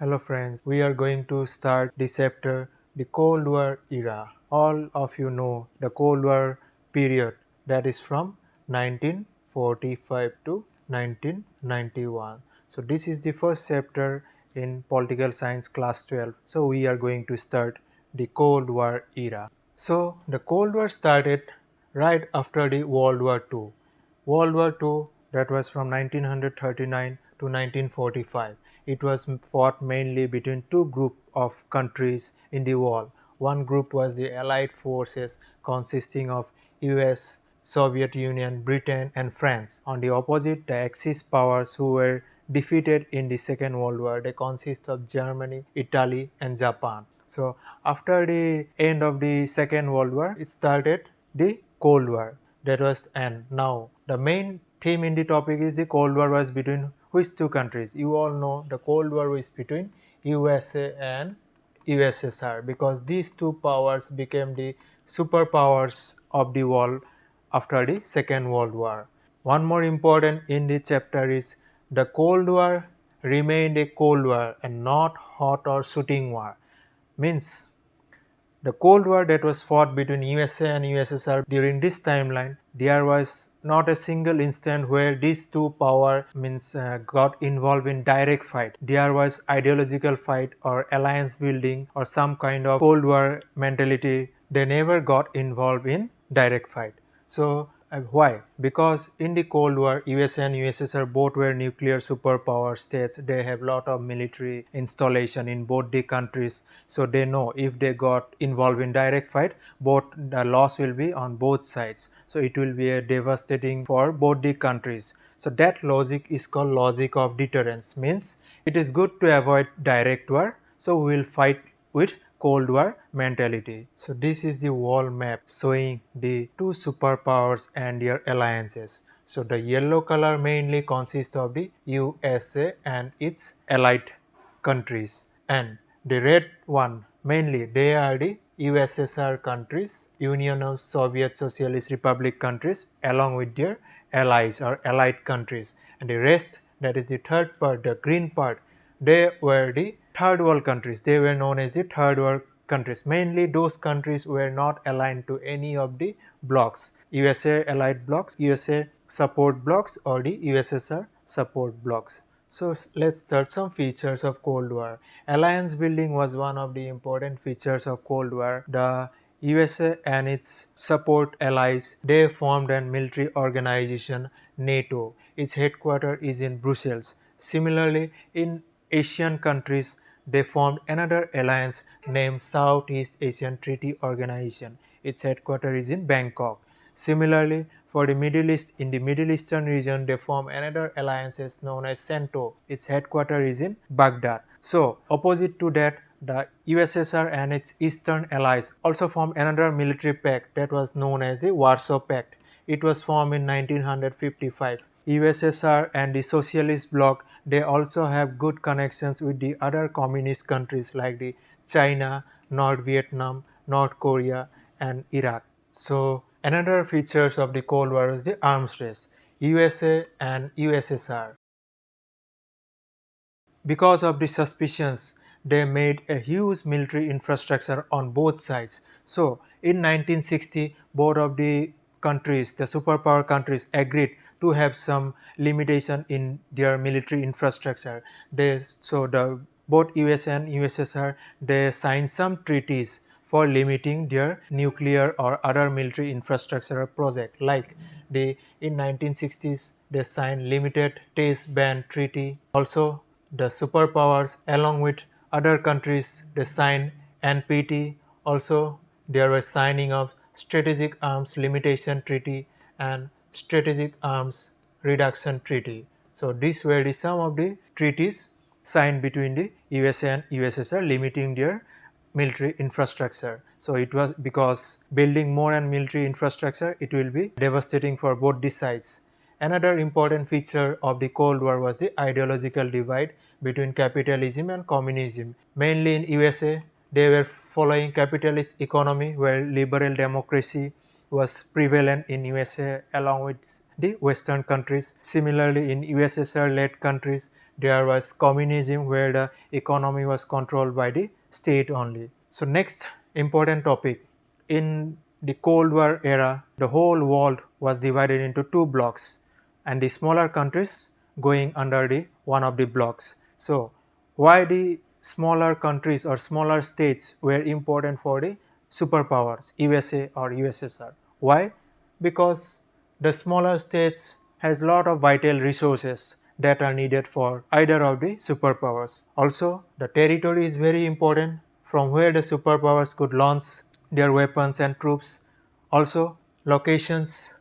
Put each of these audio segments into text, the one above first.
Hello friends, we are going to start this chapter, the Cold War era. All of you know the Cold War period, that is from 1945 to 1991. So this is the first chapter in political science class 12. So we are going to start the Cold War era. So the Cold War started right after the World War II. World War II, that was from 1939 to 1945. It was fought mainly between two groups of countries in the world. One group was the Allied forces consisting of US, Soviet Union, Britain and France. On the opposite, the Axis powers who were defeated in the Second World War, they consist of Germany, Italy and Japan. So after the end of the Second World War, it started the Cold War. That was, and now the main theme in the topic is the Cold War was between which two countries? You all know the Cold War was between USA and USSR, because these two powers became the superpowers of the world after the Second World War. One more important in the chapter is the Cold War remained a Cold War and not hot or shooting war. Means the Cold War that was fought between USA and USSR, during this timeline, there was not a single instant where these two power got involved in direct fight. There was ideological fight or alliance building or some kind of Cold War mentality. They never got involved in direct fight. So why? Because in the Cold War, USA and USSR both were nuclear superpower states. They have lot of military installation in both the countries. So they know if they got involved in direct fight, both the loss will be on both sides. So it will be a devastating for both the countries. So that logic is called logic of deterrence. Means it is good to avoid direct war. So we will fight with Cold War mentality. So this is the wall map showing the two superpowers and their alliances. So the yellow color mainly consists of the USA and its allied countries, and the red one mainly they are the USSR countries, Union of Soviet Socialist Republic countries, along with their allies or allied countries, and the rest, that is the third part, the green part, they were the third world countries. They were known as the third world countries. Mainly those countries were not aligned to any of the blocks, USA allied blocks, USA support blocks or the USSR support blocks. So let's start some features of Cold War. Alliance building was one of the important features of Cold War. The USA and its support allies, they formed a military organization, NATO. Its headquarters is in Brussels. Similarly, in Asian countries, they formed another alliance named Southeast Asian Treaty Organization. Its headquarters is in Bangkok. Similarly, for the Middle East, in the Middle Eastern region, they form another alliance known as CENTO. Its headquarters is in Baghdad. So, opposite to that, the USSR and its Eastern allies also formed another military pact that was known as the Warsaw Pact. It was formed in 1955. USSR and the Socialist Bloc, they also have good connections with the other communist countries like the China, North Vietnam, North Korea and Iraq. So another features of the Cold War is the arms race. USA and USSR, because of the suspicions, they made a huge military infrastructure on both sides. So in 1960, both of the countries, the superpower countries, agreed to have some limitation in their military infrastructure. Both US and USSR, they signed some treaties for limiting their nuclear or other military infrastructure project. Like in 1960s, they signed Limited Test Ban Treaty. Also, the superpowers along with other countries, they signed NPT. Also, there was signing of Strategic Arms Limitation Treaty and Strategic Arms Reduction Treaty. So these were some of the treaties signed between the USA and USSR limiting their military infrastructure. So it was because building more and military infrastructure, it will be devastating for both the sides. Another important feature of the Cold War was the ideological divide between capitalism and communism. Mainly in USA, they were following capitalist economy, where liberal democracy was prevalent in USA along with the Western countries. Similarly, in USSR-led countries, there was communism where the economy was controlled by the state only. So next important topic, in the Cold War era, the whole world was divided into two blocks and the smaller countries going under the one of the blocks. So why the smaller countries or smaller states were important for the superpowers, USA or USSR? Why? Because the smaller states has lot of vital resources that are needed for either of the superpowers. Also, the territory is very important from where the superpowers could launch their weapons and troops. Also, locations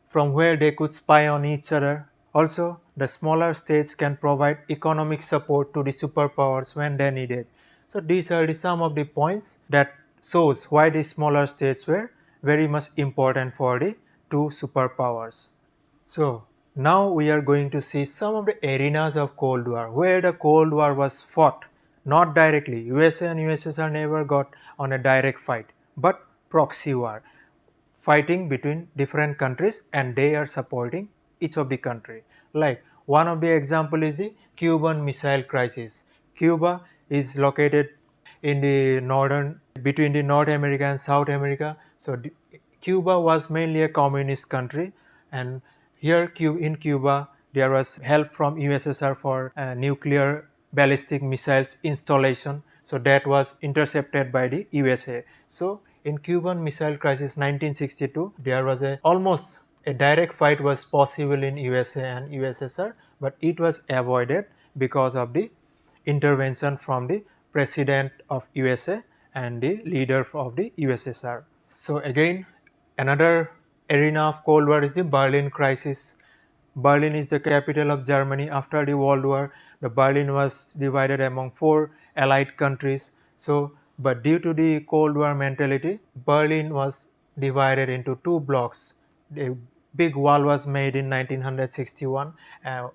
from where they could spy on each other. Also, the smaller states can provide economic support to the superpowers when they need it. So these are some of the points that shows why the smaller states were very much important for the two superpowers. So now we are going to see some of the arenas of Cold War where the Cold War was fought, not directly. USA and USSR never got on a direct fight, but proxy war, fighting between different countries and they are supporting each of the country. Like one of the example is the Cuban Missile Crisis. Cuba is located in the northern, between the North America and South America. So Cuba was mainly a communist country, and here in Cuba there was help from USSR for nuclear ballistic missiles installation. So that was intercepted by the USA. So in Cuban Missile Crisis 1962, there was almost a direct fight was possible in USA and USSR, but it was avoided because of the intervention from the President of USA and the leader of the USSR. So again, another arena of Cold War is the Berlin crisis. Berlin is the capital of Germany. After the World War, the Berlin was divided among four allied countries. So, but due to the Cold War mentality, Berlin was divided into two blocks. A big wall was made in 1961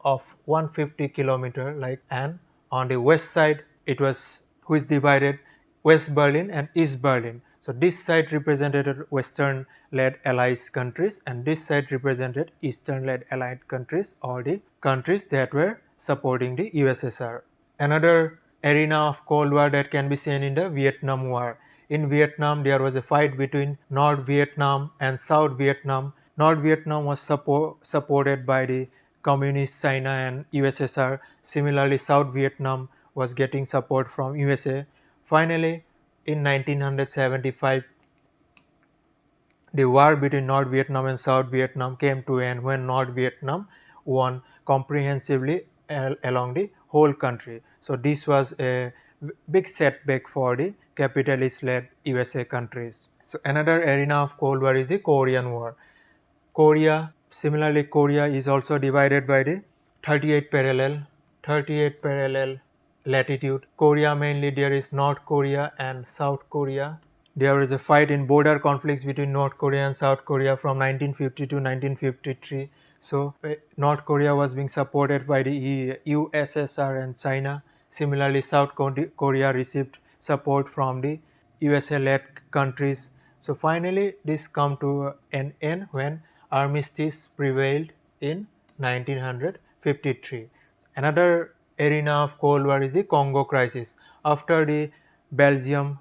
of 150 kilometer, like, and on the west side it was which divided West Berlin and East Berlin. So this side represented Western led allied countries and this side represented Eastern led allied countries or the countries that were supporting the USSR. Another arena of Cold War that can be seen in the Vietnam War. In Vietnam, there was a fight between North Vietnam and South Vietnam. North Vietnam was supported by the Communist China and USSR. Similarly, South Vietnam was getting support from USA. Finally, in 1975, the war between North Vietnam and South Vietnam came to an end when North Vietnam won comprehensively along the whole country. So this was a big setback for the capitalist-led USA countries. So another arena of Cold War is the Korean War. Similarly, Korea is also divided by the 38 parallel latitude. Korea mainly there is North Korea and South Korea. There is a fight in border conflicts between North Korea and South Korea from 1950 to 1953. So North Korea was being supported by the USSR and China. Similarly, South Korea received support from the USA-led countries. So finally, this come to an end when armistice prevailed in 1953. Another arena of Cold War is the Congo crisis. After the Belgium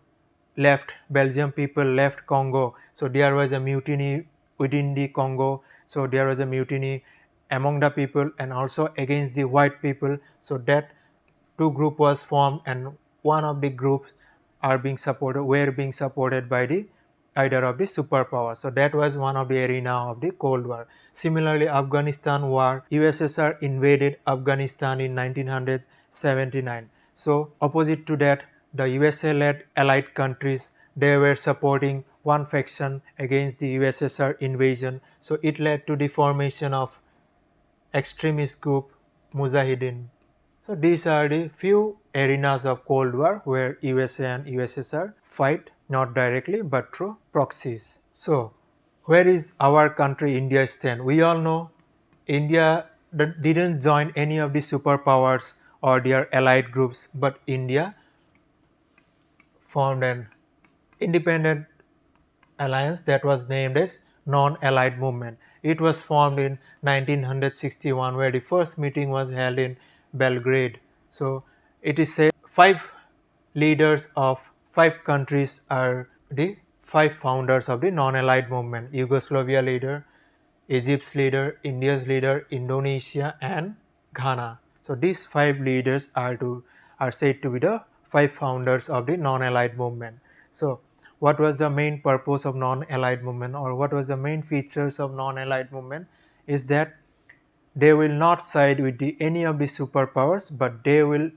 people left Congo, so there was a mutiny within the Congo. So there was a mutiny among the people and also against the white people. So that two group was formed and one of the groups were being supported by the either of the superpowers. So that was one of the arena of the Cold War. Similarly, Afghanistan war, USSR invaded Afghanistan in 1979. So opposite to that, the USA-led allied countries, they were supporting one faction against the USSR invasion. So it led to the formation of extremist group Mujahideen. So these are the few arenas of Cold War where USA and USSR fight not directly but through proxies. So where is our country India stand? We all know India didn't join any of the superpowers or their allied groups, but India formed an independent alliance that was named as non-allied movement. It was formed in 1961, where the first meeting was held in Belgrade. So it is said 5 leaders of 5 countries are the 5 founders of the non-allied movement: Yugoslavia leader, Egypt's leader, India's leader, Indonesia, and Ghana. So these 5 leaders are said to be the 5 founders of the non-allied movement. So what was the main purpose of non-allied movement, or what was the main features of non-allied movement? Is that they will not side with any of the superpowers, but they will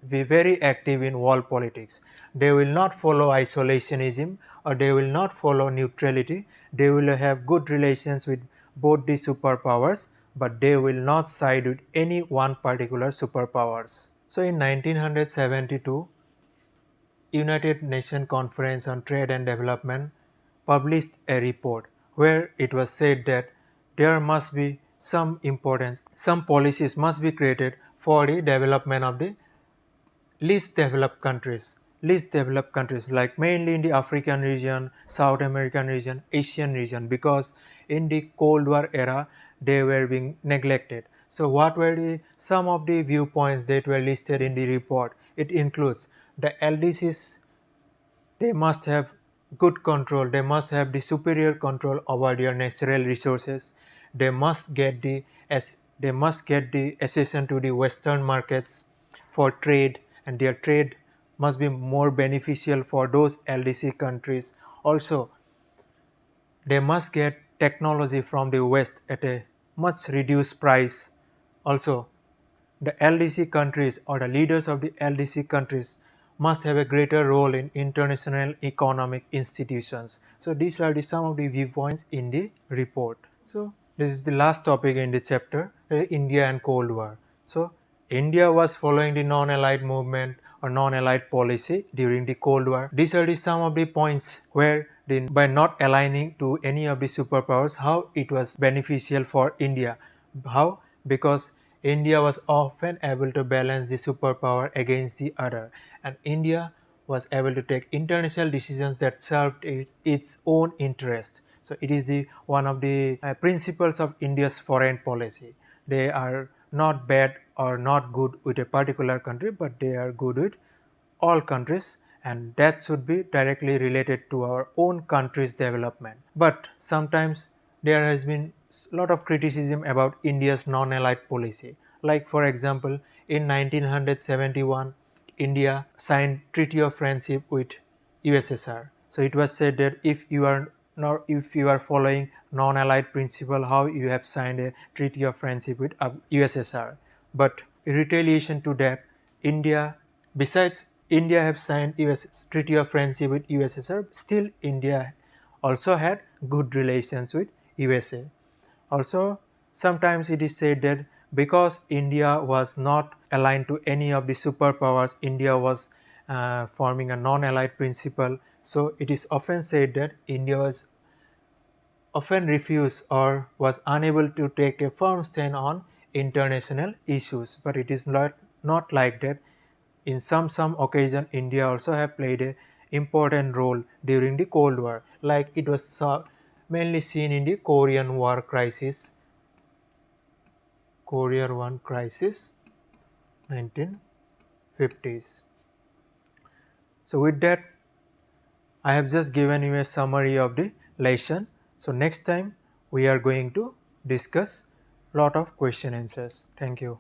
be very active in world politics. They will not follow isolationism, or they will not follow neutrality. They will have good relations with both the superpowers, but they will not side with any one particular superpowers. So in 1972, United Nations Conference on Trade and Development published a report where it was said that there must be some importance, some policies must be created for the development of the least developed countries, like mainly in the African region, South American region, Asian region, because in the Cold War era they were being neglected. So what were some of the viewpoints that were listed in the report? It includes the LDCs. They must have good control, they must have the superior control over their natural resources. They must get the accession to the western markets for trade, and their trade must be more beneficial for those LDC countries. Also, they must get technology from the west at a much reduced price. Also, the LDC countries, or the leaders of the LDC countries, must have a greater role in international economic institutions. So these are some of the viewpoints in the report. So this is the last topic in the chapter, India and Cold War. So India was following the non-allied movement or non-allied policy during the Cold War. These are some of the points where by not aligning to any of the superpowers, how it was beneficial for India. How? Because India was often able to balance the superpower against the other, and India was able to take international decisions that served its own interest. So it is one of the principles of India's foreign policy. They are not bad or not good with a particular country, but they are good with all countries, and that should be directly related to our own country's development. But sometimes there has been a lot of criticism about India's non-allied policy. Like for example, in 1971, India signed Treaty of Friendship with USSR. So it was said that if you are following non-allied principle, how you have signed a Treaty of Friendship with USSR. But in retaliation to that, besides India have signed US Treaty of Friendship with USSR, still India also had good relations with USA. Also, sometimes it is said that because India was not aligned to any of the superpowers, India was forming a non-allied principle. So it is often said that India was often refused or was unable to take a firm stand on international issues. But it is not like that. In some occasion, India also have played a important role during the Cold War, like it was mainly seen in the Korean War crisis, Korea War crisis, 1950s. So with that, I have just given you a summary of the lesson. So next time we are going to discuss lot of question answers. Thank you.